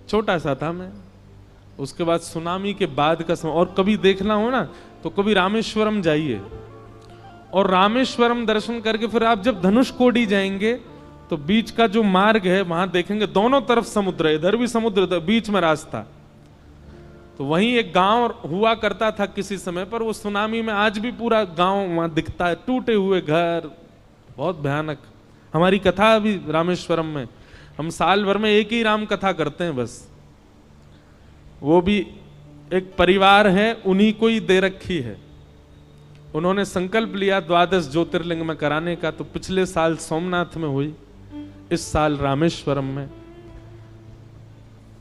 छोटा सा था मैं। उसके बाद सुनामी के बाद का समय, और कभी देखना हो ना तो कभी रामेश्वरम जाइए, और रामेश्वरम दर्शन करके फिर आप जब धनुषकोडी जाएंगे तो बीच का जो मार्ग है वहां देखेंगे दोनों तरफ समुद्र है, इधर भी समुद्र, बीच में रास्ता। तो वहीं एक गांव हुआ करता था किसी समय पर, वो सुनामी में आज भी पूरा गांव वहां दिखता है, टूटे हुए घर, बहुत भयानक। हमारी कथा भी रामेश्वरम में, हम साल भर में एक ही राम कथा करते हैं बस। वो भी एक परिवार है, उन्हीं को ही दे रखी है। उन्होंने संकल्प लिया 12 ज्योतिर्लिंग में कराने का, तो पिछले साल सोमनाथ में हुई, इस साल रामेश्वरम में,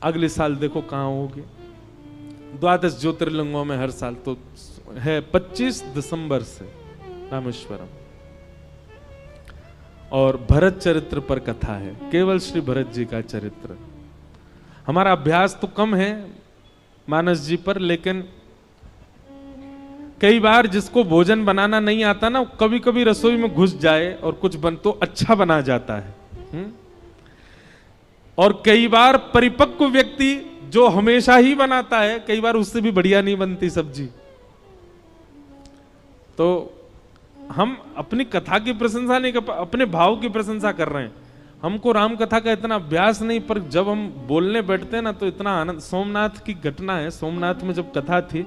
अगले साल देखो कहां होगी। 12 ज्योतिर्लिंगों में हर साल तो है 25 दिसंबर से रामेश्वरम। और भरत चरित्र पर कथा है, केवल श्री भरत जी का चरित्र। हमारा अभ्यास तो कम है मानस जी पर, लेकिन कई बार जिसको भोजन बनाना नहीं आता ना, कभी कभी रसोई में घुस जाए और कुछ बन तो अच्छा बना जाता है। और कई बार परिपक्व व्यक्ति जो हमेशा ही बनाता है, कई बार उससे भी बढ़िया नहीं बनती सब्जी। तो हम अपनी कथा की प्रशंसा नहीं कर, अपने भाव की प्रशंसा कर रहे हैं। हमको राम कथा का इतना अभ्यास नहीं, पर जब हम बोलने बैठते हैं ना तो इतना आनंद। सोमनाथ की घटना है, सोमनाथ में जब कथा थी,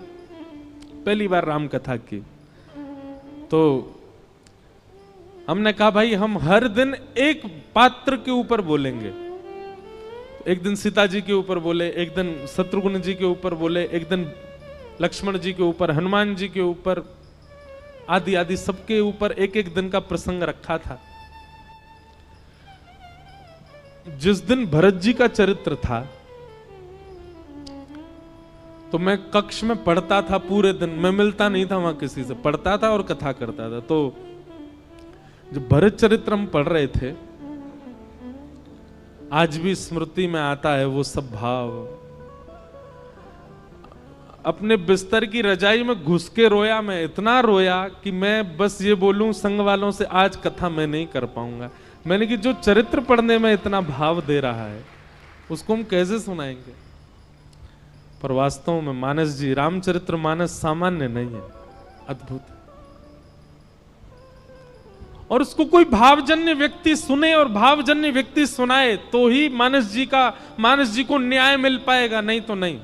पहली बार राम कथा की, तो हमने कहा भाई हम हर दिन एक पात्र के ऊपर बोलेंगे। एक दिन सीता जी के ऊपर बोले, एक दिन शत्रुघ्न जी के ऊपर बोले, एक दिन लक्ष्मण जी के ऊपर, हनुमान जी के ऊपर, आदि आदि सबके ऊपर एक एक दिन का प्रसंग रखा था। जिस दिन भरत जी का चरित्र था तो मैं कक्ष में पढ़ता था पूरे दिन, मैं मिलता नहीं था वहां किसी से, पढ़ता था और कथा करता था। तो जब भरत चरित्र हम पढ़ रहे थे आज भी स्मृति में आता है वो सब भाव। अपने बिस्तर की रजाई में घुस के रोया, मैं इतना रोया कि मैं बस ये बोलूं संघ वालों से, आज कथा मैं नहीं कर पाऊंगा। मैंने कि जो चरित्र पढ़ने में इतना भाव दे रहा है उसको हम कैसे सुनाएंगे। पर वास्तव में मानस जी, रामचरित्र मानस सामान्य नहीं है, अद्भुत है। और उसको कोई भावजन्य व्यक्ति सुने और भावजन्य व्यक्ति सुनाए तो ही मानस जी को न्याय मिल पाएगा, नहीं तो नहीं।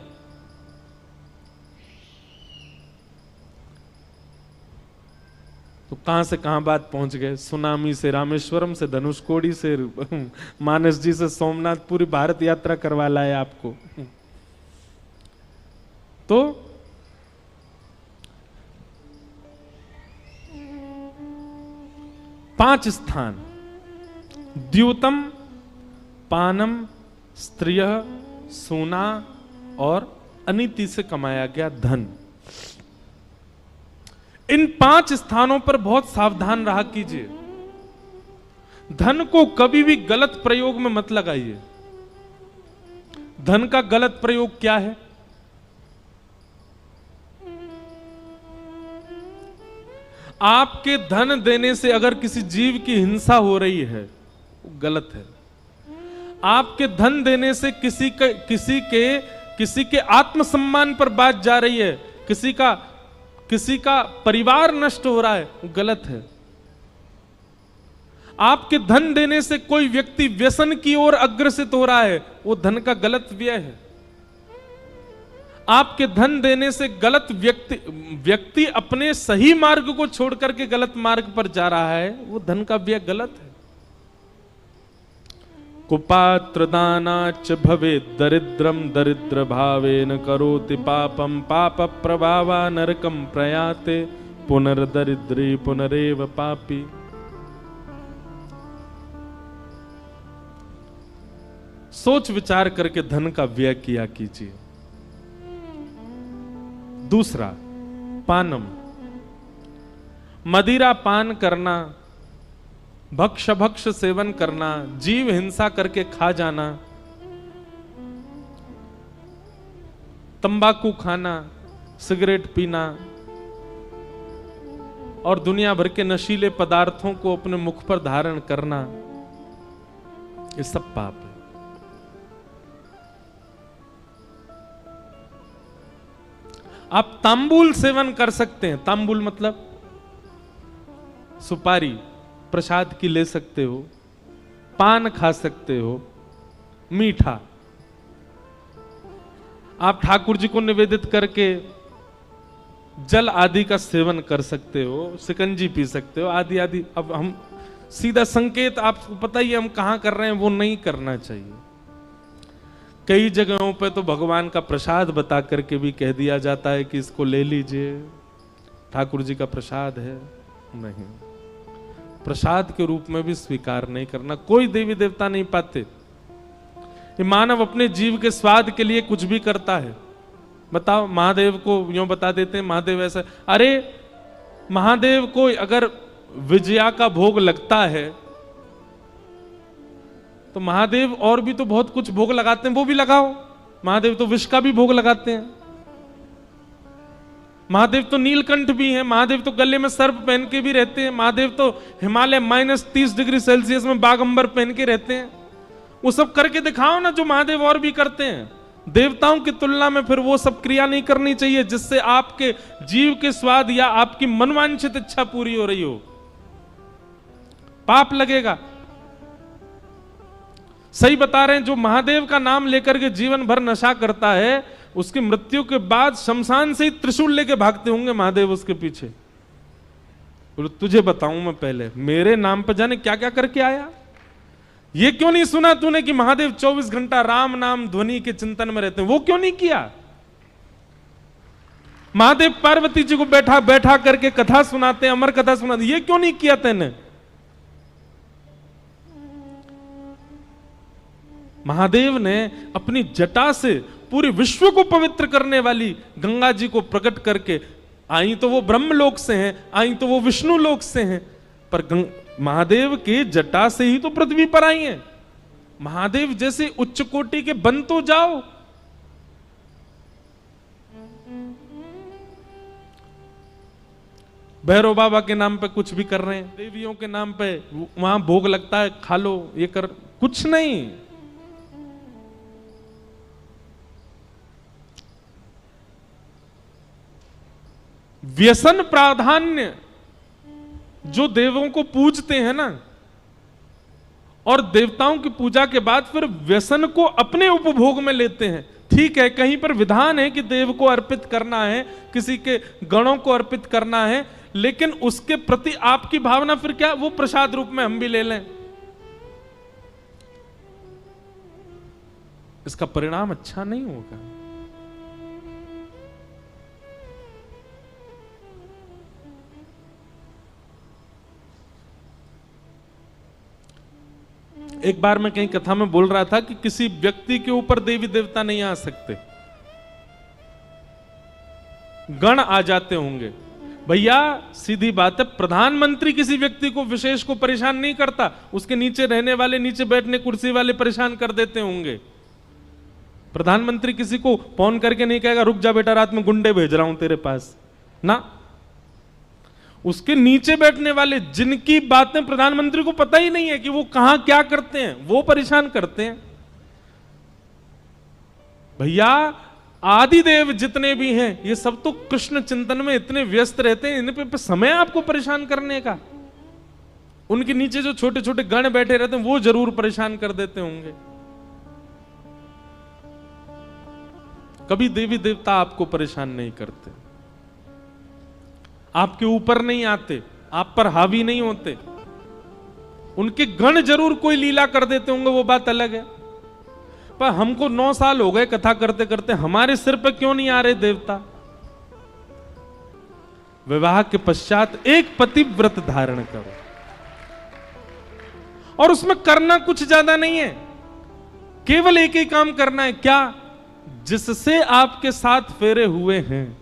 तो कहां से कहां बात पहुंच गए, सुनामी से रामेश्वरम से धनुषकोडी से मानस जी से सोमनाथ, पूरी भारत यात्रा करवा लाए आपको। तो 5 स्थान, द्यूतम, पानम, स्त्रिय, सोना और अनीति से कमाया गया धन। इन 5 स्थानों पर बहुत सावधान रहा कीजिए। धन को कभी भी गलत प्रयोग में मत लगाइए। धन का गलत प्रयोग क्या है? आपके धन देने से अगर किसी जीव की हिंसा हो रही है, वो गलत है। आपके धन देने से किसी के आत्मसम्मान पर बात जा रही है, किसी का परिवार नष्ट हो रहा है, वो गलत है। आपके धन देने से कोई व्यक्ति व्यसन की ओर अग्रसित हो रहा है, वो धन का गलत व्यय है। आपके धन देने से गलत व्यक्ति अपने सही मार्ग को छोड़ करके गलत मार्ग पर जा रहा है, वो धन का व्यय गलत है। कुपात्र दानाच भवे दरिद्रम दरिद्र भावेन करोति पापम पाप प्रभावा नरकम प्रयाते पुनर्दरिद्री पुनरेव पापी। सोच विचार करके धन का व्यय किया कीजिए। दूसरा, पानम, मदिरा पान करना, भक्ष सेवन करना, जीव हिंसा करके खा जाना, तंबाकू खाना, सिगरेट पीना और दुनिया भर के नशीले पदार्थों को अपने मुख पर धारण करना, ये सब पाप है। आप तांबूल सेवन कर सकते हैं। तांबूल मतलब सुपारी प्रसाद की ले सकते हो, पान खा सकते हो, मीठा आप ठाकुर जी को निवेदित करके जल आदि का सेवन कर सकते हो, शिकंजी पी सकते हो, आदि आदि। अब हम सीधा संकेत, आपको पता ही हम कहां कर रहे हैं, वो नहीं करना चाहिए। कई जगहों पे तो भगवान का प्रसाद बता करके भी कह दिया जाता है कि इसको ले लीजिए, ठाकुर जी का प्रसाद है। नहीं, प्रसाद के रूप में भी स्वीकार नहीं करना। कोई देवी देवता नहीं पाते। ये मानव अपने जीव के स्वाद के लिए कुछ भी करता है। बताओ, महादेव को यूं बता देते हैं महादेव ऐसा, अरे महादेव को अगर विजया का भोग लगता है तो महादेव और भी तो बहुत कुछ भोग लगाते हैं, वो भी लगाओ। महादेव तो विष का भी भोग लगाते हैं। महादेव तो नीलकंठ भी हैं, महादेव तो गले में सर्प पहन के भी रहते हैं, महादेव तो हिमालय -30 डिग्री सेल्सियस में बागंबर पहन के रहते हैं। वो सब करके दिखाओ ना जो महादेव और भी करते हैं। देवताओं की तुलना में फिर वो सब क्रिया नहीं करनी चाहिए जिससे आपके जीव के स्वाद या आपकी मनवांछित इच्छा पूरी हो रही हो। पाप लगेगा। सही बता रहे हैं, जो महादेव का नाम लेकर के जीवन भर नशा करता है, उसकी मृत्यु के बाद शमशान से ही त्रिशूल लेके भागते होंगे महादेव उसके पीछे। बोलो तुझे बताऊं मैं, पहले मेरे नाम पर जाने क्या क्या करके आया। ये क्यों नहीं सुना तूने कि महादेव 24 घंटा राम नाम ध्वनि के चिंतन में रहते हैं? वो क्यों नहीं किया? महादेव पार्वती जी को बैठा बैठा करके कथा सुनाते हैं, अमर कथा सुनाते, ये क्यों नहीं किया तेने? महादेव ने अपनी जटा से पूरे विश्व को पवित्र करने वाली गंगा जी को प्रकट करके, आई तो वो ब्रह्मलोक से हैं, आई तो वो विष्णु लोक से हैं, पर महादेव के जटा से ही तो पृथ्वी पर आई हैं। महादेव जैसे उच्च कोटि के बन तो जाओ। भैरव बाबा के नाम पे कुछ भी कर रहे हैं, देवियों के नाम पे वहां भोग लगता है, खा लो, ये कर, कुछ नहीं। व्यसन प्राधान्य जो देवों को पूजते हैं ना, और देवताओं की पूजा के बाद फिर व्यसन को अपने उपभोग में लेते हैं। ठीक है, कहीं पर विधान है कि देव को अर्पित करना है, किसी के गणों को अर्पित करना है, लेकिन उसके प्रति आपकी भावना फिर क्या, वो प्रसाद रूप में हम भी ले लें, इसका परिणाम अच्छा नहीं होगा। एक बार मैं कहीं कथा में बोल रहा था कि किसी व्यक्ति के ऊपर देवी देवता नहीं आ सकते, गण आ जाते होंगे। भैया सीधी बात है, प्रधानमंत्री किसी व्यक्ति को विशेष को परेशान नहीं करता, उसके नीचे रहने वाले, नीचे बैठने कुर्सी वाले परेशान कर देते होंगे। प्रधानमंत्री किसी को फोन करके नहीं कहेगा रुक जा बेटा रात में गुंडे भेज रहा हूं तेरे पास ना। उसके नीचे बैठने वाले, जिनकी बातें प्रधानमंत्री को पता ही नहीं है कि वो कहां क्या करते हैं, वो परेशान करते हैं। भैया आदिदेव जितने भी हैं ये सब तो कृष्ण चिंतन में इतने व्यस्त रहते हैं, इन पे समय आपको परेशान करने का। उनके नीचे जो छोटे छोटे गण बैठे रहते हैं वो जरूर परेशान कर देते होंगे। कभी देवी देवता आपको परेशान नहीं करते, आपके ऊपर नहीं आते, आप पर हावी नहीं होते। उनके गण जरूर कोई लीला कर देते होंगे, वो बात अलग है। पर हमको 9 साल हो गए कथा करते करते, हमारे सिर पर क्यों नहीं आ रहे देवता? विवाह के पश्चात एक पतिव्रत धारण करो, और उसमें करना कुछ ज्यादा नहीं है, केवल एक ही काम करना है। क्या? जिससे आपके 7 फेरे हुए हैं,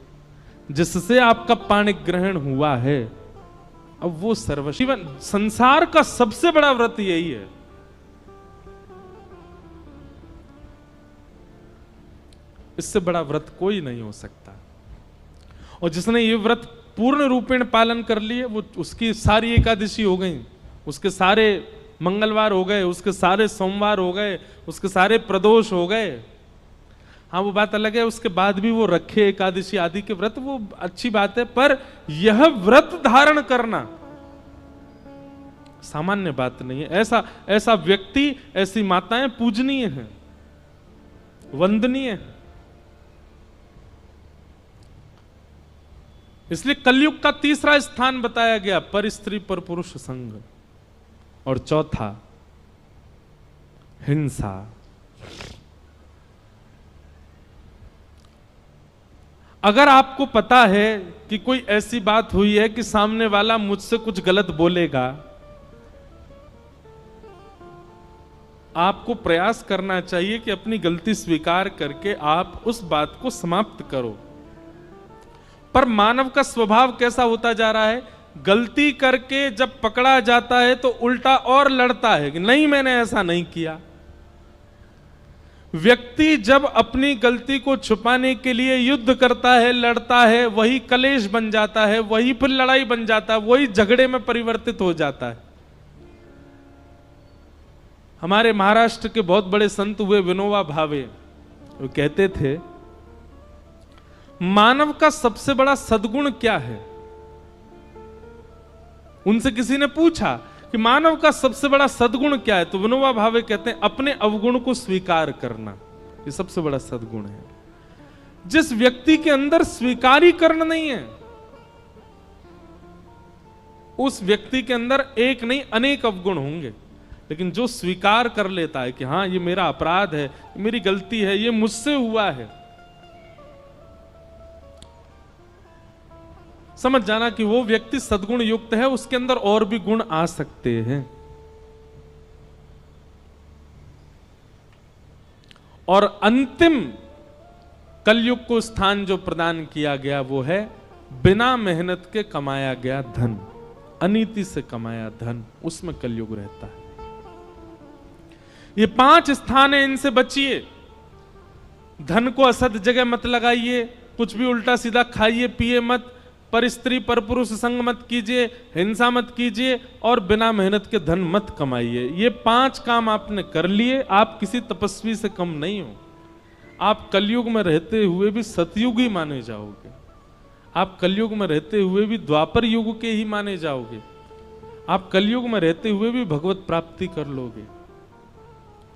जिससे आपका पाणी ग्रहण हुआ है, अब वो सर्वशिव। संसार का सबसे बड़ा व्रत यही है। इससे बड़ा व्रत कोई नहीं हो सकता। और जिसने ये व्रत पूर्ण रूपेण पालन कर लिए, वो उसकी सारी एकादशी हो गई, उसके सारे मंगलवार हो गए, उसके सारे सोमवार हो गए, उसके सारे प्रदोष हो गए। हाँ वो बात अलग है, उसके बाद भी वो रखे एकादशी आदि के व्रत, वो अच्छी बात है, पर यह व्रत धारण करना सामान्य बात नहीं है। ऐसा व्यक्ति, ऐसी माताएं पूजनीय हैं, वंदनीय है। इसलिए कलयुग का तीसरा स्थान बताया गया पर स्त्री पर पुरुष संग, और चौथा हिंसा। अगर आपको पता है कि कोई ऐसी बात हुई है कि सामने वाला मुझसे कुछ गलत बोलेगा, आपको प्रयास करना चाहिए कि अपनी गलती स्वीकार करके आप उस बात को समाप्त करो। पर मानव का स्वभाव कैसा होता जा रहा है, गलती करके जब पकड़ा जाता है तो उल्टा और लड़ता है कि नहीं मैंने ऐसा नहीं किया। व्यक्ति जब अपनी गलती को छुपाने के लिए युद्ध करता है, लड़ता है, वही कलेश बन जाता है, वही फिर लड़ाई बन जाता है, वही झगड़े में परिवर्तित हो जाता है। हमारे महाराष्ट्र के बहुत बड़े संत हुए विनोबा भावे, वो कहते थे मानव का सबसे बड़ा सद्गुण क्या है। उनसे किसी ने पूछा कि मानव का सबसे बड़ा सद्गुण क्या है, तो विनोबा भावे कहते हैं अपने अवगुण को स्वीकार करना, ये सबसे बड़ा सद्गुण है। जिस व्यक्ति के अंदर स्वीकारीकरण नहीं है, उस व्यक्ति के अंदर एक नहीं अनेक अवगुण होंगे। लेकिन जो स्वीकार कर लेता है कि हाँ ये मेरा अपराध है, मेरी गलती है, ये मुझसे हुआ है, समझ जाना कि वो व्यक्ति सद्गुण युक्त है, उसके अंदर और भी गुण आ सकते हैं। और अंतिम कलयुग को स्थान जो प्रदान किया गया वो है बिना मेहनत के कमाया गया धन, अनीति से कमाया धन, उसमें कलयुग रहता है। ये 5 स्थान है, इनसे बचिए। धन को असद जगह मत लगाइए, कुछ भी उल्टा सीधा खाइए पिए मत, पर स्त्री पर पुरुष संग मत कीजिए, हिंसा मत कीजिए और बिना मेहनत के धन मत कमाइए। ये 5 काम आपने कर लिए, आप किसी तपस्वी से कम नहीं हो। आप कलयुग में रहते हुए भी सतयुग ही माने जाओगे, आप कलयुग में रहते हुए भी द्वापर युग के ही माने जाओगे, आप कलयुग में रहते हुए भी भगवत प्राप्ति कर लोगे।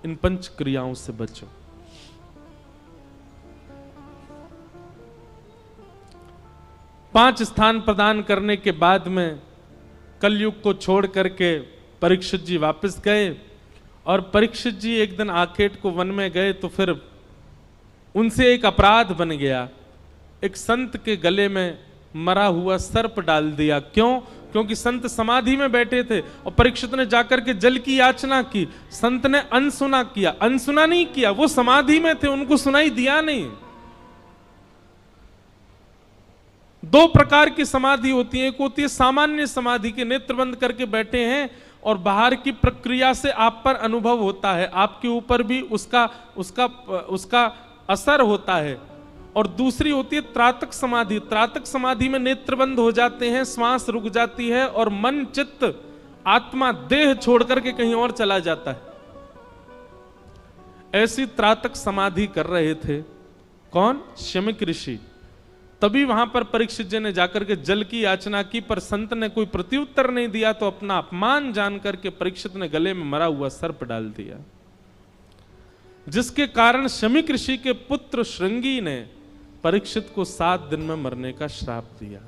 इन 5 क्रियाओं से बचो। पांच स्थान प्रदान करने के बाद में कलयुग को छोड़ करके परीक्षित जी वापस गए, और परीक्षित जी एक दिन आखेट को वन में गए तो फिर उनसे एक अपराध बन गया। एक संत के गले में मरा हुआ सर्प डाल दिया। क्यों? क्योंकि संत समाधि में बैठे थे और परीक्षित ने जाकर के जल की याचना की। संत ने अनसुना किया, अनसुना नहीं किया, वो समाधि में थे, उनको सुनाई दिया नहीं। 2 प्रकार की समाधि होती है। एक होती है सामान्य समाधि के, नेत्र बंद करके बैठे हैं और बाहर की प्रक्रिया से आप पर अनुभव होता है, आपके ऊपर भी उसका असर होता है। और दूसरी होती है त्राटक समाधि। त्राटक समाधि में नेत्र बंद हो जाते हैं, श्वास रुक जाती है और मन चित्त आत्मा देह छोड़ करके कहीं और चला जाता है। ऐसी त्राटक समाधि कर रहे थे कौन? शमीक ऋषि। तभी वहां पर परीक्षित जी ने जाकर के जल की याचना की, पर संत ने कोई प्रत्युत्तर नहीं दिया, तो अपना अपमान जान करके परीक्षित ने गले में मरा हुआ सर्प डाल दिया, जिसके कारण शमीक ऋषि के पुत्र श्रृंगी ने परीक्षित को 7 दिन में मरने का श्राप दिया।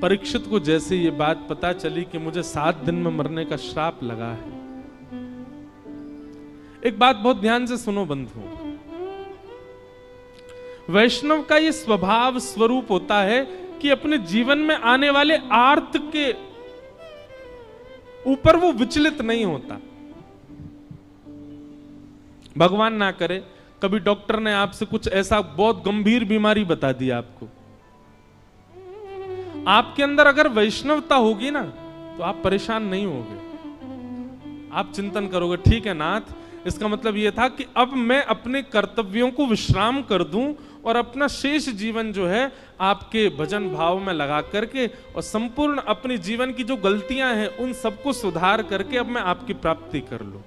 परीक्षित को जैसे ये बात पता चली कि मुझे 7 दिन में मरने का श्राप लगा है, एक बात बहुत ध्यान से सुनो बंधुओं, वैष्णव का ये स्वभाव स्वरूप होता है कि अपने जीवन में आने वाले आर्त के ऊपर वो विचलित नहीं होता। भगवान ना करे कभी डॉक्टर ने आपसे कुछ ऐसा बहुत गंभीर बीमारी बता दी आपको, आपके अंदर अगर वैष्णवता होगी ना तो आप परेशान नहीं होगे। आप चिंतन करोगे ठीक है नाथ, इसका मतलब यह था कि अब मैं अपने कर्तव्यों को विश्राम कर दूं और अपना शेष जीवन जो है आपके भजन भाव में लगा करके और संपूर्ण अपने जीवन की जो गलतियां हैं उन सबको सुधार करके अब मैं आपकी प्राप्ति कर लूं।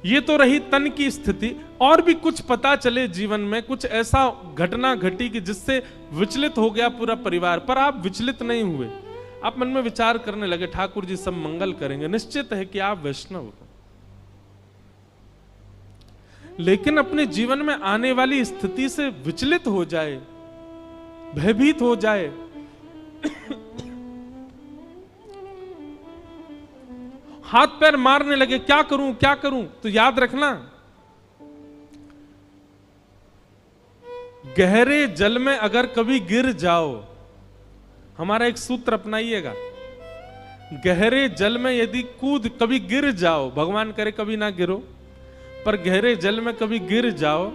ये तो रही तन की स्थिति। और भी कुछ पता चले जीवन में, कुछ ऐसा घटना घटी कि जिससे विचलित हो गया पूरा परिवार, पर आप विचलित नहीं हुए। आप मन में विचार करने लगे ठाकुर जी सब मंगल करेंगे, निश्चित है कि आप वैष्णव हो। लेकिन अपने जीवन में आने वाली स्थिति से विचलित हो जाए, भयभीत हो जाए, हाथ पैर मारने लगे क्या करूं क्या करूं, तो याद रखना गहरे जल में अगर कभी गिर जाओ, हमारा एक सूत्र अपनाइएगा, गहरे जल में यदि कूद कभी गिर जाओ, भगवान करे कभी ना गिरो, पर गहरे जल में कभी गिर जाओ,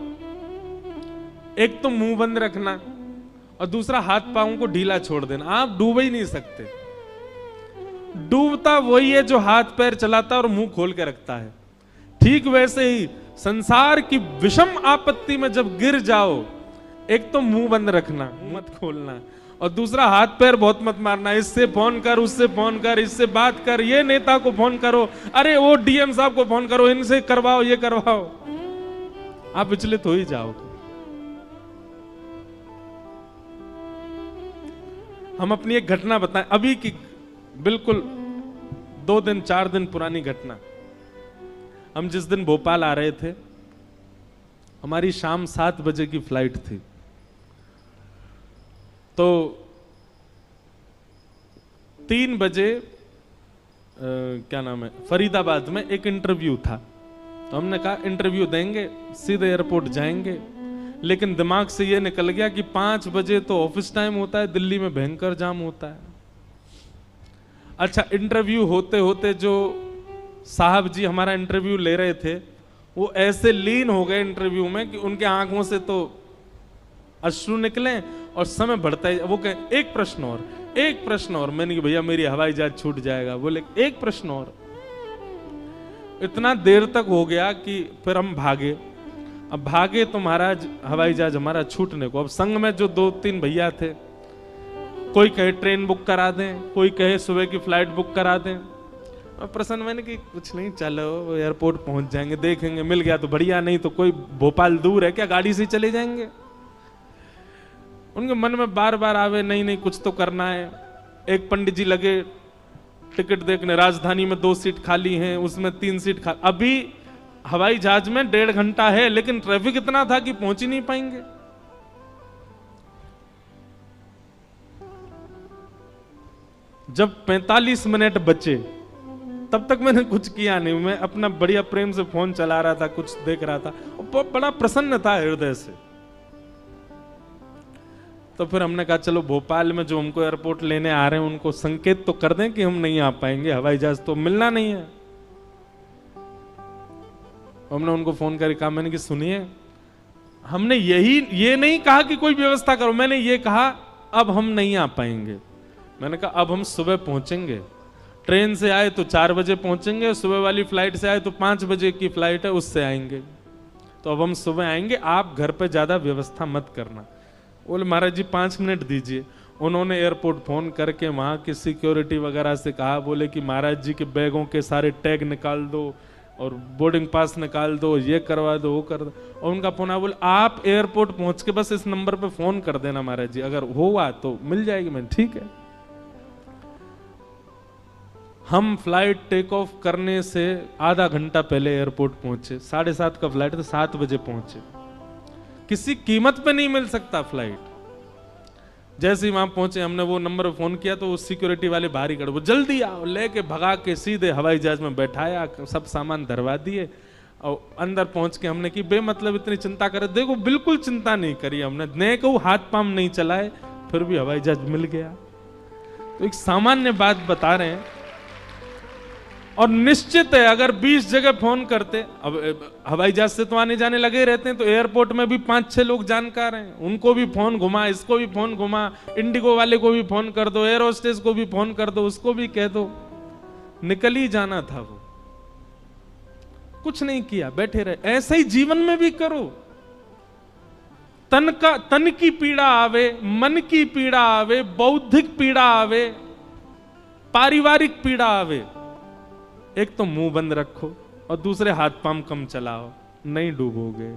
एक तो मुंह बंद रखना और दूसरा हाथ पांव को ढीला छोड़ देना। आप डूब ही नहीं सकते। डूबता वही है जो हाथ पैर चलाता और मुंह खोल के रखता है। ठीक वैसे ही संसार की विषम आपत्ति में जब गिर जाओ, एक तो मुंह बंद रखना, मत खोलना, और दूसरा हाथ पैर बहुत मत मारना। इससे फोन कर, उससे फोन कर, इससे बात कर, ये नेता को फोन करो, अरे वो डीएम साहब को फोन करो, इनसे करवाओ, ये करवाओ, आप विचलित हो ही जाओगे। हम अपनी एक घटना बताएं, अभी की बिल्कुल 2 दिन 4 दिन पुरानी घटना। हम जिस दिन भोपाल आ रहे थे, हमारी शाम 7 बजे की फ्लाइट थी, तो 3 बजे क्या नाम है, फरीदाबाद में एक इंटरव्यू था। तो हमने कहा इंटरव्यू देंगे, सीधे एयरपोर्ट जाएंगे, लेकिन दिमाग से ये निकल गया कि 5 बजे तो ऑफिस टाइम होता है, दिल्ली में भयंकर जाम होता है। अच्छा, इंटरव्यू होते होते जो साहब जी हमारा इंटरव्यू ले रहे थे, वो ऐसे लीन हो गए इंटरव्यू में कि उनके आंखों से तो अश्रु निकले और समय बढ़ता है। वो कहे एक प्रश्न और, एक प्रश्न और। मैंने कहा भैया मेरी हवाई जहाज छूट जाएगा। बोले एक प्रश्न और। इतना देर तक हो गया कि फिर हम भागे। अब भागे तो महाराज हवाई जहाज हमारा छूटने को। अब संग में जो 2-3 भैया थे, कोई कहे ट्रेन बुक करा दें, कोई कहे सुबह की फ्लाइट बुक करा दें। और प्रसन्न मैंने कि कुछ नहीं, चलो एयरपोर्ट पहुंच जाएंगे, देखेंगे, मिल गया तो बढ़िया, नहीं तो कोई भोपाल दूर है क्या, गाड़ी से चले जाएंगे। उनके मन में बार बार आवे नहीं नहीं कुछ तो करना है। एक पंडित जी लगे टिकट देखने, राजधानी में 2 सीट खाली हैं, उसमें 3 सीट खाली। अभी हवाई जहाज में 1.5 घंटा है, लेकिन ट्रैफिक इतना था कि पहुंच ही नहीं पाएंगे। जब 45 मिनट बचे तब तक मैंने कुछ किया नहीं। मैं अपना बढ़िया प्रेम से फोन चला रहा था, कुछ देख रहा था, और बड़ा प्रसन्न था हृदय से। तो फिर हमने कहा चलो भोपाल में जो हमको एयरपोर्ट लेने आ रहे हैं उनको संकेत तो कर दें कि हम नहीं आ पाएंगे, हवाई जहाज तो मिलना नहीं है। हमने उनको फोन करके कहा, मैंने कि सुनिए, हमने ये नहीं कहा कि कोई व्यवस्था करो, मैंने ये कहा अब हम नहीं आ पाएंगे। मैंने कहा अब हम सुबह पहुंचेंगे, ट्रेन से आए तो 4 बजे पहुंचेंगे, सुबह वाली फ्लाइट से आए तो 5 बजे की फ्लाइट है उससे आएंगे, तो अब हम सुबह आएंगे, आप घर पे ज्यादा व्यवस्था मत करना। बोले महाराज जी 5 मिनट दीजिए। उन्होंने एयरपोर्ट फोन करके वहां की सिक्योरिटी वगैरह से कहा, बोले कि महाराज जी के बैगों के सारे टैग निकाल दो और बोर्डिंग पास निकाल दो, ये करवा दो, वो कर दो। और उनका फोन आया, बोले आप एयरपोर्ट पहुंच के बस इस नंबर पे फोन कर देना महाराज जी, अगर हुआ तो मिल जाएगी। मैंने ठीक है। हम फ्लाइट टेक ऑफ करने से आधा घंटा पहले एयरपोर्ट पहुंचे। 7:30 का फ्लाइट था, 7 बजे पहुंचे। किसी कीमत पे नहीं मिल सकता फ्लाइट। जैसे ही वहां पहुंचे हमने वो नंबर पे फोन किया तो वो सिक्योरिटी वाले बाहर ही खड़े, वो जल्दी आओ, लेके भगा के सीधे हवाई जहाज में बैठाया, सब सामान धरवा दिए और अंदर पहुंच के हमने की बेमतलब इतनी चिंता करे। देखो बिल्कुल चिंता नहीं करी हमने, ने को हाथ पांव नहीं चलाए, फिर भी हवाई जहाज मिल गया। तो एक सामान्य बात बता रहे हैं। और निश्चित है अगर 20 जगह फोन करते, अब हवाई जहाज से तो आने जाने लगे रहते हैं, तो एयरपोर्ट में भी 5-6 लोग जानकार हैं, उनको भी फोन घुमा, इसको भी फोन घुमा, इंडिगो वाले को भी फोन कर दो, एयर होस्टेस को भी फोन कर दो, उसको भी कह दो, निकल ही जाना था। वो कुछ नहीं किया, बैठे रहे। ऐसे ही जीवन में भी करो। तन की पीड़ा आवे, मन की पीड़ा आवे, बौद्धिक पीड़ा आवे, पारिवारिक पीड़ा आवे, एक तो मुंह बंद रखो और दूसरे हाथ पांव कम चलाओ, नहीं डूबोगे।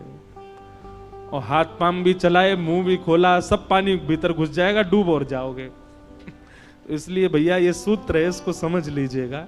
और हाथ पांव भी चलाए, मुंह भी खोला, सब पानी भीतर घुस जाएगा, डूब और जाओगे। इसलिए भैया ये सूत्र है, इसको समझ लीजिएगा।